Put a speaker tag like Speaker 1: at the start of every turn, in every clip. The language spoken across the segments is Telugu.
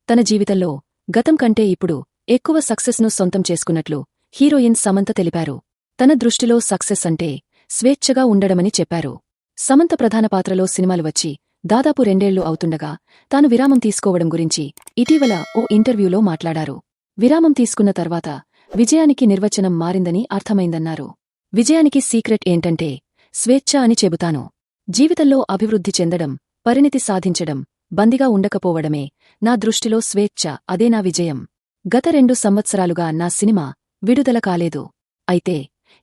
Speaker 1: తన జీవితంలో గతం కంటే ఇప్పుడు ఎక్కువ సక్సెస్ను సొంతం చేసుకున్నట్లు హీరోయిన్ సమంత తెలిపారు. తన దృష్టిలో సక్సెస్ అంటే స్వేచ్ఛగా ఉండడమని చెప్పారు. సమంత ప్రధాన పాత్రలో సినిమాలు వచ్చి దాదాపు 2 ఏళ్లు అవుతుండగా తాను విరామం తీసుకోవడం గురించి ఇటీవల ఓ ఇంటర్వ్యూలో మాట్లాడారు. విరామం తీసుకున్న తర్వాత విజయానికి నిర్వచనం మారిందని అర్థమైందన్నారు. విజయానికి సీక్రెట్ ఏంటంటే స్వేచ్ఛ అని చెబుతాను. జీవితంలో అభివృద్ధి చెందడం, పరిణితి సాధించడం, బందీగా ఉండకపోవడమే నా దృష్టిలో స్వేచ్ఛ. అదే నా విజయం. గత 2 సంవత్సరాలుగా నా సినిమా విడుదల కాలేదు. అయితే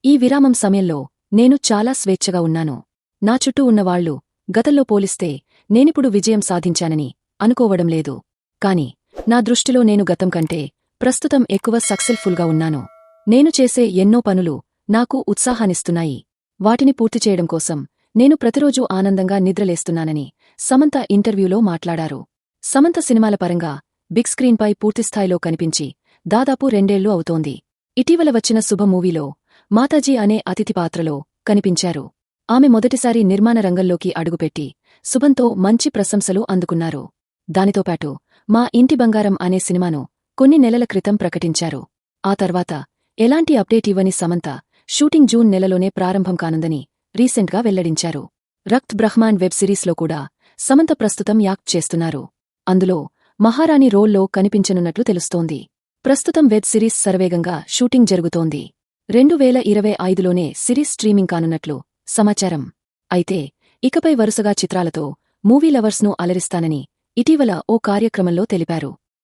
Speaker 1: ఈ విరామం సమయంలో నేను చాలా స్వేచ్ఛగా ఉన్నాను. నా చుట్టూ ఉన్నవాళ్లు గతంలో పోలిస్తే నేనిప్పుడు విజయం సాధించానని అనుకోవడం లేదు. కాని నా దృష్టిలో నేను గతం కంటే ప్రస్తుతం ఎక్కువ సక్సెస్ఫుల్గా ఉన్నాను. నేను చేసే ఎన్నో పనులు నాకు ఉత్సాహాన్నిస్తున్నాయి. వాటిని పూర్తిచేయడం కోసం నేను ప్రతిరోజూ ఆనందంగా నిద్రలేస్తున్నానని సమంత ఇంటర్వ్యూలో మాట్లాడారు. సమంత సినిమాల పరంగా బిగ్ స్క్రీన్పై పూర్తిస్థాయిలో కనిపించి దాదాపు 2 ఏళ్లు అవుతోంది. ఇటీవల వచ్చిన శుభ మూవీలో మాతాజీ అనే అతిథి పాత్రలో కనిపించారు. ఆమె మొదటిసారి నిర్మాణ రంగంలోకి అడుగుపెట్టి శుభంతో మంచి ప్రశంసలు అందుకున్నారు. దానితోపాటు మా ఇంటి బంగారం అనే సినిమాను కొన్ని నెలల క్రితం ప్రకటించారు. ఆ తర్వాత ఎలాంటి అప్డేట్ ఇవ్వని సమంత షూటింగ్ జూన్ నెలలోనే ప్రారంభం కానుందని రీసెంట్గా వెల్లడించారు. రక్త్ బ్రహ్మాండ్ వెబ్ సిరీస్లో కూడా సమంత ప్రస్తుతం యాక్ట్ చేస్తున్నారు. అందులో మహారాణి రోల్లో కనిపించనున్నట్లు తెలుస్తోంది. ప్రస్తుతం వెబ్ సిరీస్ శరవేగంగా షూటింగ్ జరుగుతోంది. 2025లోనే సిరీస్ స్ట్రీమింగ్ కానున్నట్లు సమాచారం. అయితే ఇకపై వరుసగా చిత్రాలతో మూవీ లవర్స్ను అలరిస్తానని ఇటీవల ఓ కార్యక్రమంలో తెలిపారు.